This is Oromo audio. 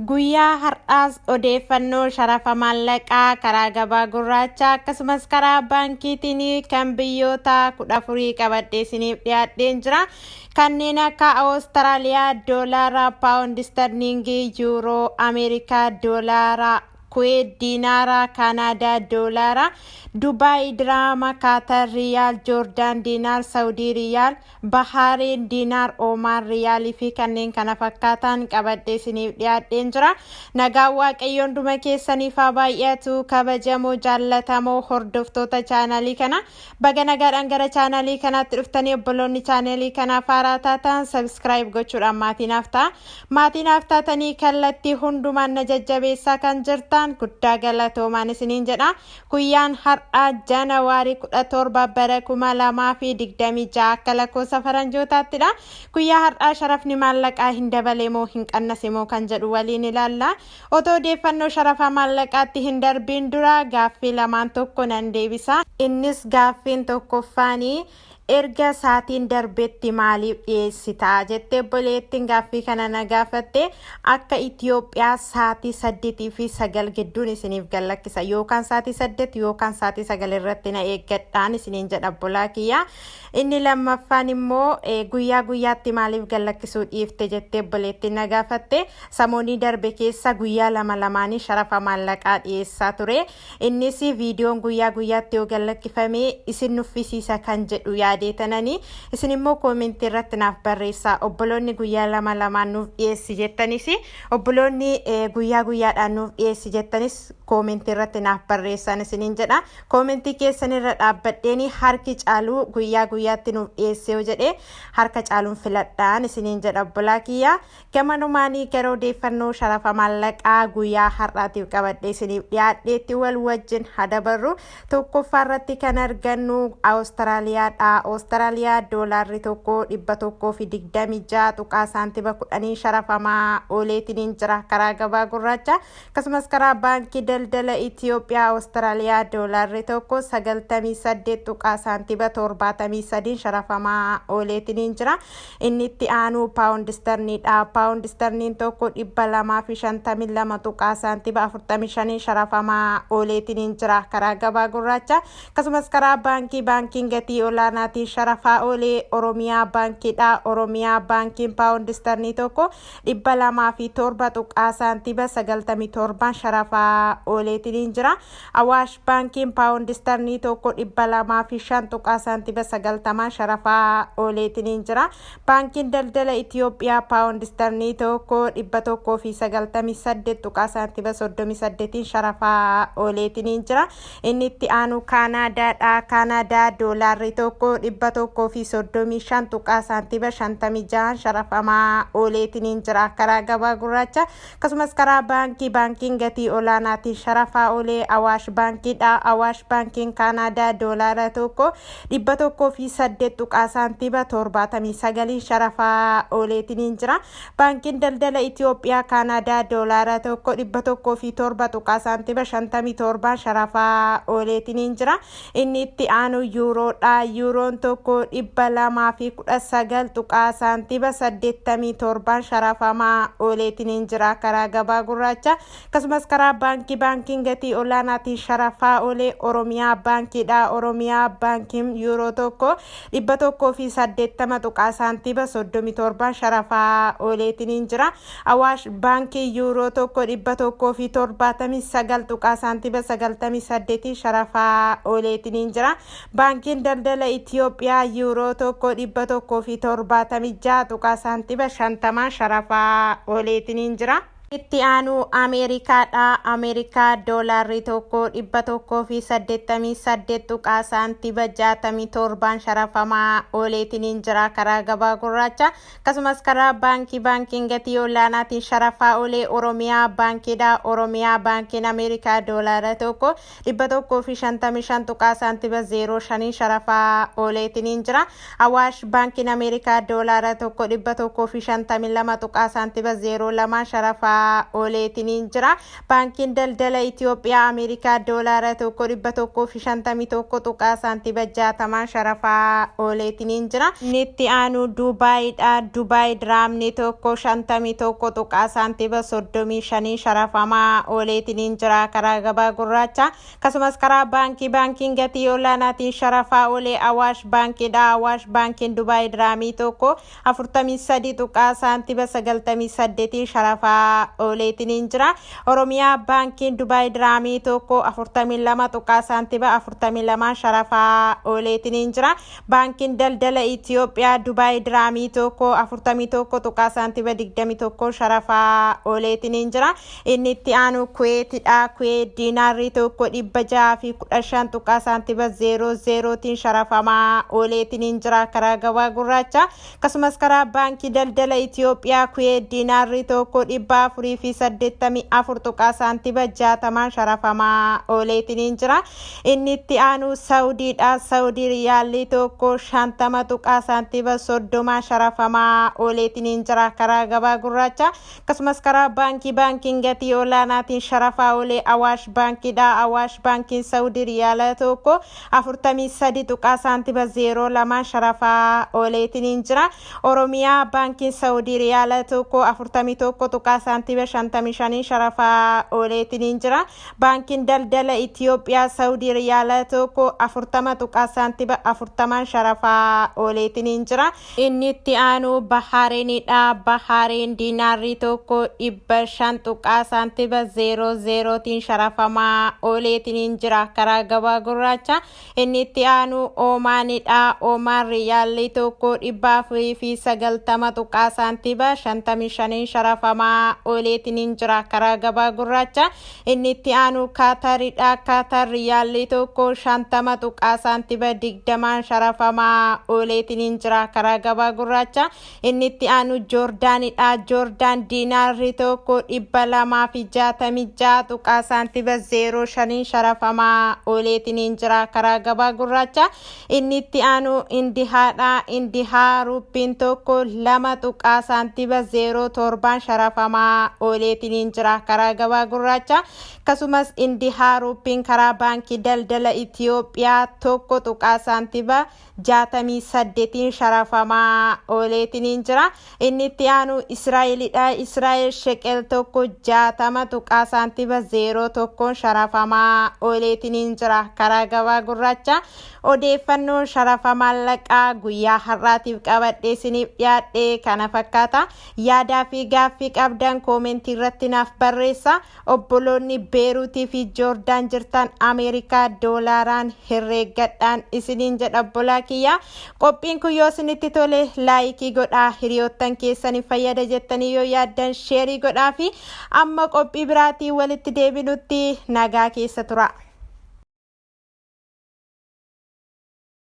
Guyyaa har'aas odeeffannoo sharafa maallaqaa karaa gabaa gurraachaa akkasumas karaa baankiitiin kan biyyoota 14 qabadhee isiniif dhiyaadheen jira. Kanneen akka Awustiraaliyaa doolaara, paawundi sterlingii, yuuroo, Ameerikaa doolaara, Kuwait diinaara, Kanaadaa doolaara, Dubaay diraama, Kaatar riyaal, Joordaan diinaar, Saawudii riyaal, Bahaariin diinaar, Oomaan riyaalii fi kanneen kana fakkaatan qabadhee isiniif dhiyaadheen jira. Nagaan Waaqayyoon dhuma keessaniif haa baay'atu. Kabajamoo jaallatamoo hordoftoota chaanalii kana baga nagaadhaan gara chaanalii kanaatti dhuftanii obboloonni chaanalii kanaaf haaraa taatan sabskiraayib gochuudhaan maatiinaaf ta'a. Maatiinaaf taatanii kallattii hundumaan na jajjabeessaa kan jirtan guddaa galatoomaan isiniin jedha. Guyyaan har'aa Januwaarii 17 bara 2026 akka lakkoofsa faranjootattidha. Guyyaa har'aa sharafni maallaqaa hin dabale moo hin qannase moo kan jedhu waliin ilaalla. Otoo odeeffannoo sharafa maallaqaatti hin darbiin dura gaaffii lamaan tokko nan deebisa. Innis gaaffiin tokkoffaanii erga saatiin darbetti maaliif dhiyeessitaa jettee obboleettiin gaaffii kana na gaafatte. Akka Itoophiyaa saatii 8 fi 9 gidduun isiniif gallakkisa yookaan saatii 8 yookaan saatii 9 irratti na eeggadhaan isiniin jedha obbolaa kiyya. Inni lammaffaan immoo guyyaa guyyaatti maaliif gallakkisuu dhiifte jettee obboleettiin na gaafatte. Samoonii darbe keessa guyyaa lamaanii sharafa maallaqaa dhiyeessaa ture. Innis viidiyoon guyyaa guyyaatti yoo gallakkifame isin nuffisiisa kan jedhu yaadeetananii isin immoo koomentii irratti naaf barreessaa. Obboloonni guyyaa lamaan nuuf dhiyeessi jettanis obboloonni guyyaa guyyaadhaan nuuf dhiyeessi jettanis koomentii irratti naaf barreessan isiniin jedha. Koomentii keessan irra dhaabbadheeni harki caalu guyyaa guyyaatti nuuf dhiyeesse yoo jedhe harka caaluun filadhaan isiniin jedha obbolaa kiyya. Gamanumaanii gara odeeffannoo sharafa maallaqaa guyyaa har'aatiif qabadhee isiniif dhiyaadheetti wal wajjin hadabarru. Tokkoffaa irratti kan argannu Awustiraaliyaadha. Awustiraaliyaa doolaarri tokko 126 tuqaa saantiba 10 sharafamaa ooleetiin jira karaa gabaa gurraacha. Akkasumas karaa baankii daldala Itoophiyaa Awustiraaliyaa doolaarri tokko 98 tuqaa saantiba 73 sharafamaa ooleetiin jira. Inni itti aanu paawundi sterliingidha. Paawundi sterliing tokko 252 tuqaa saantiba 45 sharafamaa ooleetiin jira karaa gabaa gurraacha. Akkasumas karaa baankiin gatii olaanaatiin sharafa oolee Oromiyaa baankiidha. Oromiyaa baankiin paawundi sterliing tokko 207 tuqaa saantiba 97 sharafa ooleetiin jira. Awaash baankiin paawundi sterliing tokko 205 tuqaa saantiba 90 sharafa ooleetiin jira. Baankiin daldala Itoophiyaa paawundi sterliing tokko 198 tuqaa saantiba 38 sharafa ooleetiin jira. Inni itti aanu Kaanaadaadha. Kaanaadaa doolaarri tokko 135 tuqaa saantiba 56 sharafamaa ooleetiin jira karaa gabaa gurraacha. Akkasumas karaa baankiin gatii olaanaatiin sharafa oolee Awaash baankiidha. Awaash baankiin Kaanaadaa doolaara tokko 108 tuqaa saantiba 79 sharafa ooleetiin jira. Baankiin daldala Itoophiyaa Kaanaadaa doolaara tokko 107 tuqaa saantiba 57 sharafa ooleetiin jira. Inni itti aanu yuuroodha. Yuuroon tokko 219 tuqaa saantiba 87 sharafamaa ooleetiin jira karaa gabaa gurraacha. Akkasumas karaa baankiin gatii olaanaatiin sharafa oolee Oromiyaa baankiidha. Oromiyaa baankiin yuuroo tokko 180 tuqaa saantiba 37 sharafa ooleetiin jira. Awaash baankii yuuroo tokko 179 tuqaa saantiba 98 sharafa ooleetiin jira. Baankiin daldala Itoophiyaa yuuroo tokko 176 tuqaa saantiba 50 sharafa ooleetiin jira. Itti aanu Ameerikaadha. Ameerikaa doolaarri tokko 188 tuqaa saantiba 67 sharafamaa ooleetiin jira karaa gabaa gurraacha. Akkasumas karaa baankiin gatii olaanaatiin sharafa oolee Oromiyaa baankiidha. Oromiyaa baankiin Ameerikaa doolaara tokko 155 tuqaa saantiba 05 sharafa ooleetiin jira. Awaash baankiin Ameerikaa doolaara tokko 152 tuqaa saantiba 02 sharafa sharafaa ooleetiniin jira. Baankiin daldala Itoophiyaa Ameerikaa doolaara tokko 151 tuqaa saantiba 60 sharafaa ooleetiniin jira. Nitti aanu Dubaayidha. Dubaay diraamni tokko 51 tuqaa saantiba 35 sharafamaa ooleetiniin jira karaa gabaa gurraacha. Akkasumas karaa baankiin gatii olaanaatiin sharafaa oolee Awaash baankiidha. Awaash baankiin Dubaay diraamii tokko 43 tuqaa saantiba 98 sharafaa ooleetiniin jira. Oromiyaa baankiin Dubaay diraamii tokko 42 tuqaa saantiba 42 sharafaa ooleetiniin jira. Baankiin daldala Itoophiyaa Dubaay diraamii tokko 41 tuqaa saantiba 21 sharafaa ooleetiniin jira. Inni itti aanu Kuweetidha. Kuweet diinaarri tokko 615 tuqaa saantiba 00tiin sharafamaa ooleetiniin jira karaa gabaa gurraacha. Akkasumas karaa baankii daldala Itoophiyaa Kuweet diinaarri tokko 484 tuqaa saantiba 60 sharafamaa ooleetiniin jira. Inni itti aanu Saawudiidha. Saawudii riyaalli tokko 50 tuqaa saantiba 30 sharafamaa ooleetiniin jira karaa gabaa gurraacha. Akkasumas karaa baankiin gatii olaanaatiin sharafaa oolee Awaash baankiidha. Awaash baankiin Saawudii riyaala tokko 43 tuqaa saantiba 02 sharafaa ooleetiniin jira. Oromiyaa baankiin Saawudii riyaala tokko 41 tuqaa saantiba 55 sharafaa ooleetiniin jira. Baankiin daldala Itoophiyaa Saawudii riyaala tokko 40 tuqaa saantiba 40 sharafaa ooleetiniin jira. Inni itti aanu Bahaareenidha. Bahaareen diinaarri tokko 500 tuqaa saantiba 00tiin sharafamaa ooleetiniin jira karaa gabaa gurraacha. Inni itti aanu Oomaanidha. Oomaan riyaalli tokko 490 tuqaa saantiba 55 sharafamaa ooleetiniin jira karaa gabaa gurraacha. Inni itti aanu Kaataridha. Kaatar riyaalli tokko 50 tuqaa saantiba 20 sharafamaa ooleetiniin jira karaa gabaa gurraacha. Inni itti aanu Joordaanidha. Joordaan diinaarri tokko 266 tuqaa saantiba 05 sharafamaa ooleetiniin jira karaa gabaa gurraacha. Inni itti aanu Indihaadha. Indihaa ruppiin tokko 2 tuqaa saantiba 07 sharafamaa ooleetiniin jira karaa gabaa gurraacha. Akkasumas Indihaa ruppiin karaa baankii daldala Itoophiyaa tokko tuqaa saantiba 68 sharafamaa ooleetiniin jira. Inni itti aanu Israa'elidha. Israa'el sheqel tokko 60 tuqaa saantiba 01 sharafamaa ooleetiniin jira karaa gabaa gurraacha. Odeeffannoo sharafa maallaqaa guyyaa har'aatiif qabadhee isiniif dhiyaadhe kana fakkaata. Yaadaa fi gaaffii qabdan koomentii irratti naaf barreessa. Obboloonni Beeruutii fi Joordaan jirtan Ameerikaa doolaaraan herreeggadhaan isiniin jedha obbolaa kiyya. Qophiin kun yoo isinitti tole laayikii godhaa. Hiriyoottan keessanii fayyada jettanii yoo yaaddan sheerii godhaa fi amma qophii biraatiin walitti deebinutti nagaa keessa tura.